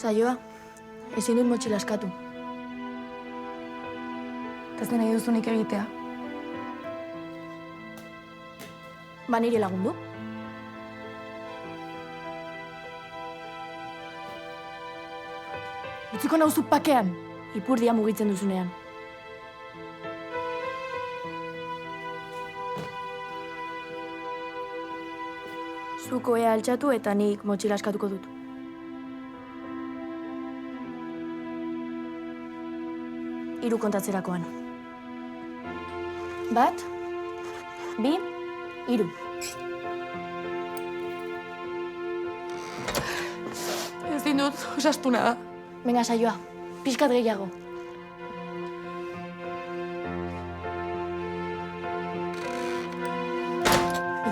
Saioa, ezin dut motxila askatu. Ez dena duzunik egitea. Ba nire lagundu. Utziko nauzu pakean, ipurdia mugitzen duzunean. Zuko ea altxatu eta nik motxila askatuko dut. Hiru kontatzerakoan. 1, 2, 3. Ezin dut, osastuna da. Venga, saioa, pixkat gehiago.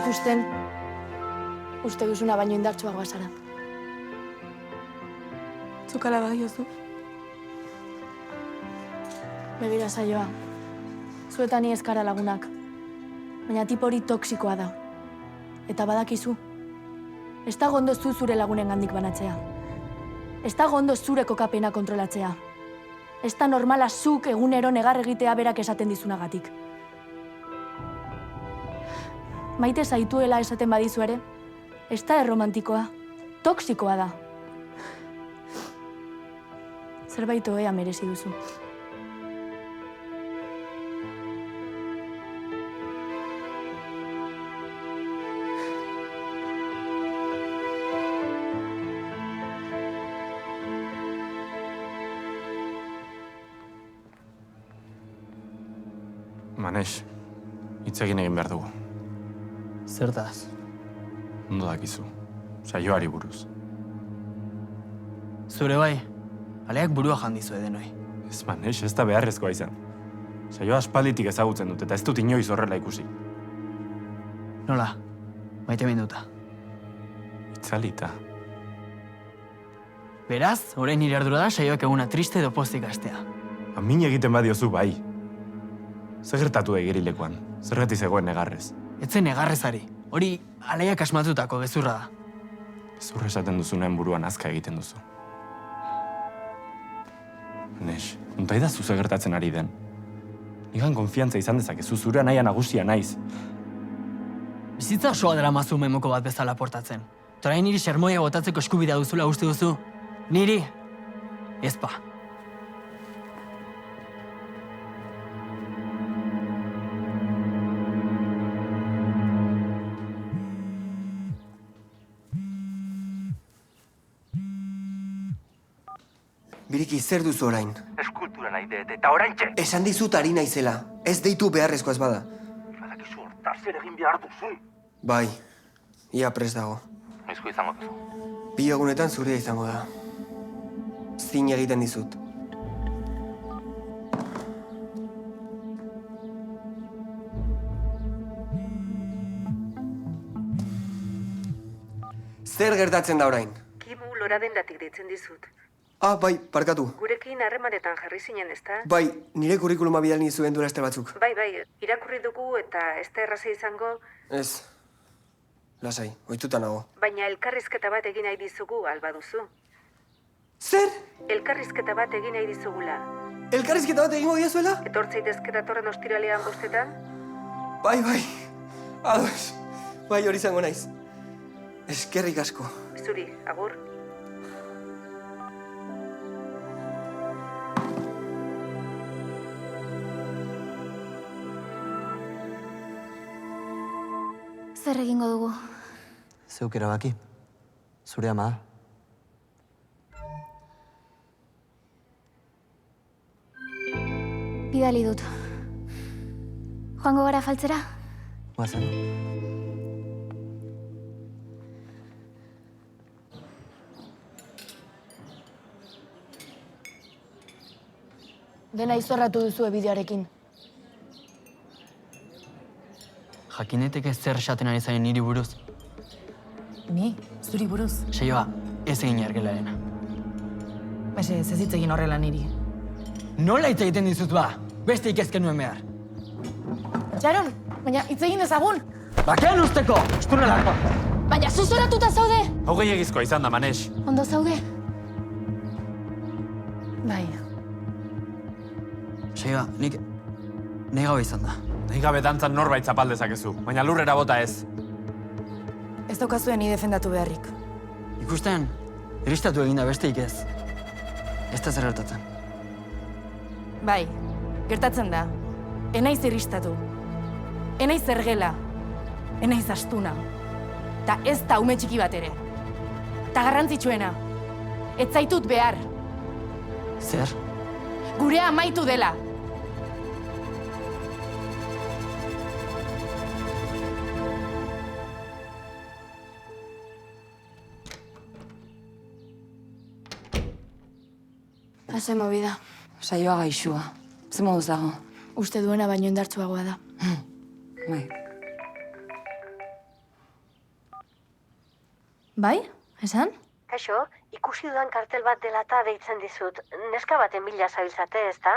Ikusten, uste duzuna baino indartsuagoa zara. Zukala badiozu. Begira, saioa, zuetan ni ez gara lagunak. Baina tipo hori toksikoa da. Eta badakizu, ez da gondo zu zure lagunen gandik banatzea. Ez da gondo zure kokapena kontrolatzea. Ez da normala zuk egunero negar egitea berak esaten dizunagatik. Maite zaituela esaten badizu ere, ez da erromantikoa, toksikoa da. Zerbait ohea merezi duzu. Maneix, hitz egin behar dugu. Zertaz? Ondo dakizu, saioari buruz. Zure bai, aleak burua jandizu edenoi. Ez Maneix, ez da beharrezkoa izan. Saioa aspalditik ezagutzen dut eta ez dut inoiz horrela ikusi. Nola, maite minduta. Itzalita. Beraz, orain nire ardura da saioak eguna triste edo pozik astea. Min egiten badiozu bai. Zer gertatu da igerilekoan? Zergatik zegoen negarrez? Etzen negarrezari. Hori alaiak asmatutako gezurra da. Gezurra esaten duzunean buruan azka egiten duzu. Maneix, konta idazu zer gertatzen ari den. Nigan konfiantza izan dezakezu, zure anaia nagusia naiz. Bizitza osoa dela mazu memoko bat bezala portatzen. Torain niri sermoia botatzeko eskubidea duzula uste duzu. Niri, ezpa. Biriki, zer duzu orain? Eskultura nahi dut, eta orain txe! Esan dizut ari naizela. Ez deitu beharrezkoa ez bada. Badakizu hortaz zer egin behar duzu. Bai, ia prest dago. Noizko izango duzu. 2 egunetan zurea izango da. Zin egiten dizut. Zer gertatzen da orain? Kimu Loradendatik deitzen dizut. Ah, bai, parkatu. Gurekin harremanetan jarri zinen, ezta? Bai, nire kurrikuluma bidali nizuen duela este batzuk. Bai, irakurri dugu eta ez da erraza izango, Ez. Lasai, ohituta nago. baina elkarrizketa bat egin nahi dizugu, alba duzu. Zer? Elkarrizketa bat egin nahi dizugula. Elkarrizketa bat egingo diazuela? Etortzeitezke datorren ostiralean bostetan? Bai. Ados. Bai, hori izango naiz. Eskerrik asko. Zuri, agur. Zer egingo dugu? Zeuk erabaki. Zure ama da. Bidali dut. Joango gara faltzera? Guazen. Dena izorratu duzu bideoarekin. Jakineteke zer esaten ari zain niri buruz. Ni? Zuri buruz? Seioa, ez egin argelarena. Mese, ez hitz egin horrela niri. Nola hitz egiten dizut ba? Beste ikezken nuen behar. Txaron, baina hitz egin dezagun. Bakean usteko, ustunelako. Baina zuzoratuta zaude. Hau gehiagizkoa izan da, Manex. Ondo zaude? Bai. Seioa, nik gabe izan da. Nahi gabe dantzan norbait zapal dezakezu, baina lurrera bota ez. Ez daukazuen ni defendatu beharrik. Ikusten, eristatu eginda besteik ez. Ez da zer gertatzen. Bai, gertatzen da. Enaiz irristatu. Enaiz ergela. Enaiz astuna. Ta ez da ume txiki bat ere. Ta garrantzitsuena. Ez zaitut behar. Zer? Gurea amaitu dela. Haze movida. Saioa gaixua. Ze moduz dago? Uste duena baino indartsuagoa da. Bai. Bai? Esan? Kaixo, ikusi dudan kartel bat dela eta deitzen dizut. Neska baten bila zabiltzate, ez da?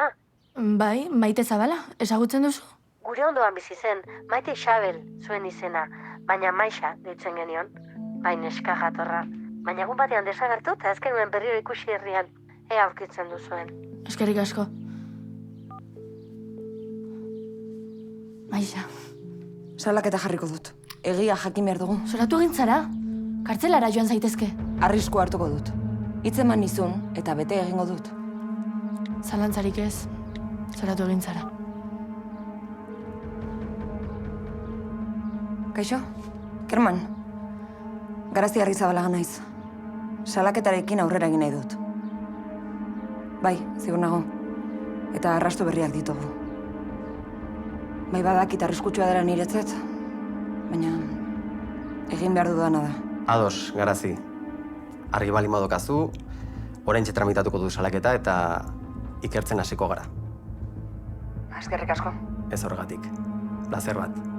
Bai, Maite Zabala, ezagutzen duzu? Gure ondoan bizi zen, Maite Xabel zuen izena, baina Maixa deitzen genion. Bai, neska jatorra. Baina egun batean desagertu eta ez genuen berriro ikusi herrian. Ea aurkitzen duzuen. Eskerrik asko. Maixa. Salaketa jarriko dut. Egia jakin behar dugu. Zoratu egin zara? Kartzelara joan zaitezke. Arrisku hartuko dut. Hitzeman nizun eta bete egingo dut. Zalantzarik ez. Zoratu egin zara. Kaixo? Kerman? Garazti Arrizabalaga naiz. Salaketarekin aurrera egin nahi dut. Bai, zigur nago. Eta arrastu berriak ditugu. Bai badakit arriskutsua dela niretzat, baina egin behar dudana da. Ados, Garazi. Argi bali madokazu, oraintxe tramitatuko du salaketa eta ikertzen hasiko gara. Eskerrik asko. Ez horregatik. Plazer bat.